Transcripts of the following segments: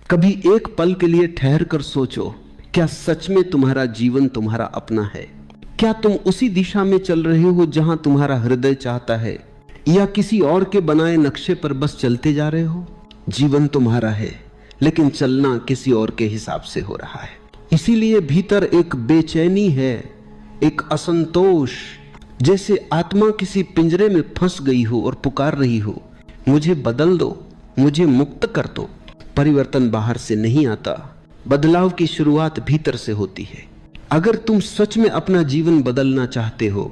कभी एक पल के लिए ठहर कर सोचो, क्या सच में तुम्हारा जीवन तुम्हारा अपना है? क्या तुम उसी दिशा में चल रहे हो जहां तुम्हारा हृदय चाहता है, या किसी और के बनाए नक्शे पर बस चलते जा रहे हो? जीवन तुम्हारा है, लेकिन चलना किसी और के हिसाब से हो रहा है। इसीलिए भीतर एक बेचैनी है, एक असंतोष, जैसे आत्मा किसी पिंजरे में फंस गई हो और पुकार रही हो, मुझे बदल दो, मुझे मुक्त कर दो। परिवर्तन बाहर से नहीं आता, बदलाव की शुरुआत भीतर से होती है। अगर तुम सच में अपना जीवन बदलना चाहते हो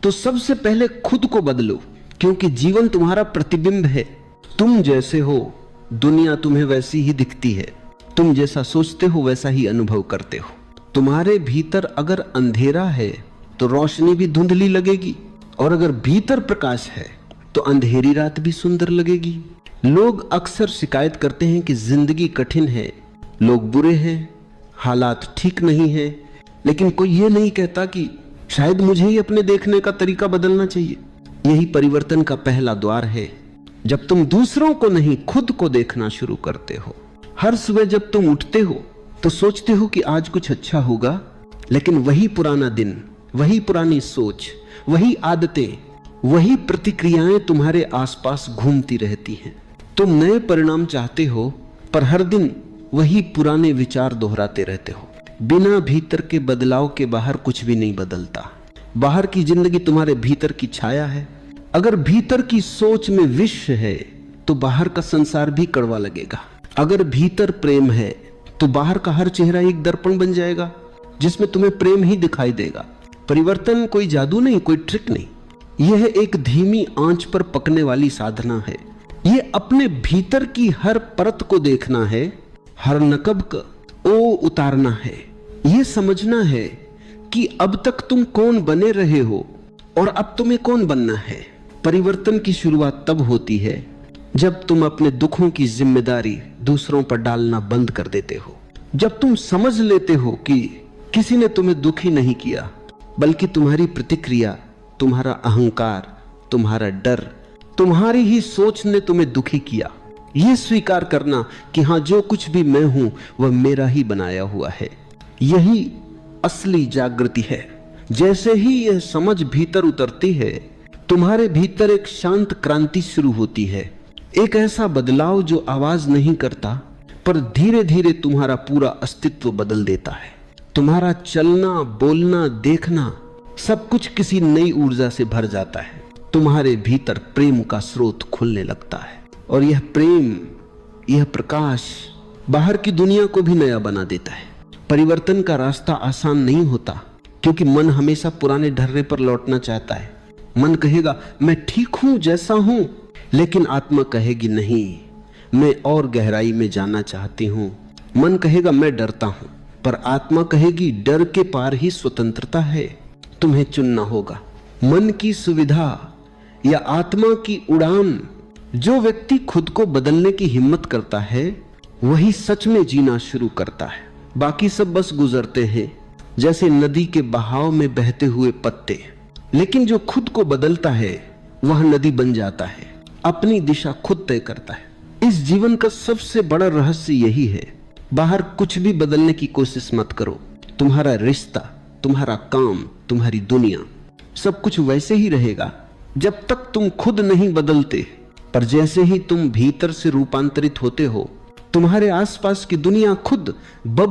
तो सबसे पहले खुद को बदलो, क्योंकि जीवन तुम्हारा प्रतिबिंब है। तुम जैसे हो दुनिया तुम्हें वैसी ही दिखती है, तुम जैसा सोचते हो वैसा ही अनुभव करते हो। तुम्हारे भीतर अगर अंधेरा है तो रोशनी भी धुंधली लगेगी, और अगर भीतर प्रकाश है तो अंधेरी रात भी सुंदर लगेगी। लोग अक्सर शिकायत करते हैं कि जिंदगी कठिन है, लोग बुरे हैं, हालात ठीक नहीं है, लेकिन कोई ये नहीं कहता कि शायद मुझे ही अपने देखने का तरीका बदलना चाहिए। यही परिवर्तन का पहला द्वार है, जब तुम दूसरों को नहीं खुद को देखना शुरू करते हो। हर सुबह जब तुम उठते हो तो सोचते हो कि आज कुछ अच्छा होगा, लेकिन वही पुराना दिन, वही पुरानी सोच, वही आदतें, वही प्रतिक्रियाएं तुम्हारे आसपास घूमती रहती हैं। तुम नए परिणाम चाहते हो, पर हर दिन वही पुराने विचार दोहराते रहते हो। बिना भीतर के बदलाव के बाहर कुछ भी नहीं बदलता। बाहर की जिंदगी तुम्हारे भीतर की छाया है। अगर भीतर की सोच में विष है तो बाहर का संसार भी कड़वा लगेगा। अगर भीतर प्रेम है तो बाहर का हर चेहरा एक दर्पण बन जाएगा जिसमें तुम्हें प्रेम ही दिखाई देगा। परिवर्तन कोई जादू नहीं, कोई ट्रिक नहीं, यह एक धीमी आंच पर पकने वाली साधना है। यह अपने भीतर की हर परत को देखना है, हर नकब का ओ उतारना है। यह समझना है कि अब तक तुम कौन बने रहे हो और अब तुम्हें कौन बनना है। परिवर्तन की शुरुआत तब होती है जब तुम अपने दुखों की जिम्मेदारी दूसरों पर डालना बंद कर देते हो। जब तुम समझ लेते हो कि किसी ने तुम्हें दुखी नहीं किया, बल्कि तुम्हारी प्रतिक्रिया, तुम्हारा अहंकार, तुम्हारा डर, तुम्हारी ही सोच ने तुम्हें दुखी किया। यह स्वीकार करना कि हाँ, जो कुछ भी मैं हूं वह मेरा ही बनाया हुआ है, यही असली जागृति है। जैसे ही यह समझ भीतर उतरती है, तुम्हारे भीतर एक शांत क्रांति शुरू होती है। एक ऐसा बदलाव जो आवाज नहीं करता, पर धीरे धीरे तुम्हारा पूरा अस्तित्व बदल देता है। तुम्हारा चलना, बोलना, देखना सब कुछ किसी नई ऊर्जा से भर जाता है। तुम्हारे भीतर प्रेम का स्रोत खुलने लगता है, और यह प्रेम, यह प्रकाश बाहर की दुनिया को भी नया बना देता है। परिवर्तन का रास्ता आसान नहीं होता, क्योंकि मन हमेशा पुराने ढर्रे पर लौटना चाहता है। मन कहेगा मैं ठीक हूं जैसा हूं, लेकिन आत्मा कहेगी नहीं, मैं और गहराई में जाना चाहती हूं। मन कहेगा मैं डरता हूं, पर आत्मा कहेगी डर के पार ही स्वतंत्रता है। तुम्हें चुनना होगा मन की सुविधा या आत्मा की उड़ान। जो व्यक्ति खुद को बदलने की हिम्मत करता है वही सच में जीना शुरू करता है। बाकी सब बस गुजरते हैं, जैसे नदी के बहाव में बहते हुए पत्ते। लेकिन जो खुद को बदलता है वह नदी बन जाता है, अपनी दिशा खुद तय करता है। इस जीवन का सबसे बड़ा रहस्य यही है। बाहर कुछ भी बदलने की कोशिश मत करो। तुम्हारा रिश्ता, तुम्हारा काम, तुम्हारी दुनिया, सब कुछ वैसे ही रहेगा जब तक तुम खुद नहीं बदलते। पर जैसे ही तुम भीतर से रूपांतरित होते हो, तुम्हारे आसपास की दुनिया खुद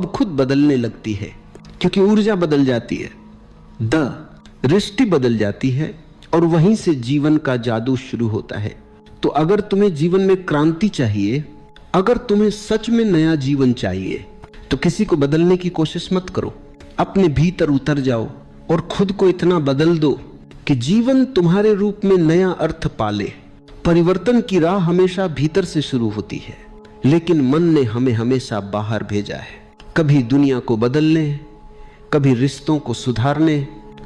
खुद बदलने लगती है, क्योंकि ऊर्जा बदल जाती है, दृष्टि बदल जाती है, और वहीं से जीवन का जादू शुरू होता है। तो अगर तुम्हें जीवन में क्रांति चाहिए, अगर तुम्हें सच में नया जीवन चाहिए, तो किसी को बदलने की कोशिश मत करो। अपने भीतर उतर जाओ और खुद को इतना बदल दो कि जीवन तुम्हारे रूप में नया अर्थ पाले। परिवर्तन की राह हमेशा भीतर से शुरू होती है, लेकिन मन ने हमें हमेशा बाहर भेजा है। कभी दुनिया को बदलने, कभी रिश्तों को सुधारने,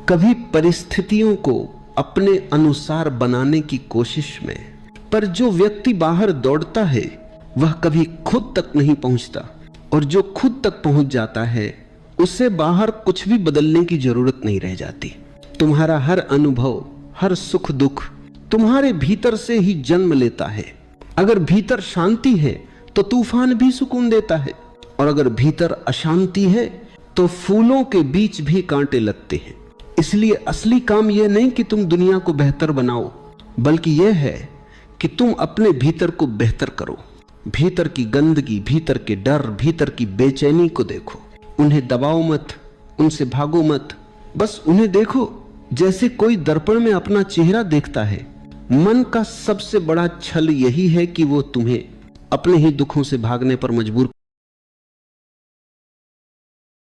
कभी परिस्थितियों को अपने अनुसार बनाने की कोशिश में। पर जो व्यक्ति बाहर दौड़ता है वह कभी खुद तक नहीं पहुंचता, और जो खुद तक पहुंच जाता है उसे बाहर कुछ भी बदलने की जरूरत नहीं रह जाती। तुम्हारा हर अनुभव, हर सुख दुख तुम्हारे भीतर से ही जन्म लेता है। अगर भीतर शांति है तो तूफान भी सुकून देता है। और अगर भीतर अशांति है तो फूलों के बीच भी कांटे लगते हैं। इसलिए असली काम यह नहीं कि तुम दुनिया को बेहतर बनाओ, बल्कि यह है कि तुम अपने भीतर को बेहतर करो। भीतर की गंदगी, भीतर के डर, भीतर की बेचैनी को देखो। उन्हें दबाओ मत, उनसे भागो मत, बस उन्हें देखो जैसे कोई दर्पण में अपना चेहरा देखता है। मन का सबसे बड़ा छल यही है कि वो तुम्हें अपने ही दुखों से भागने पर मजबूर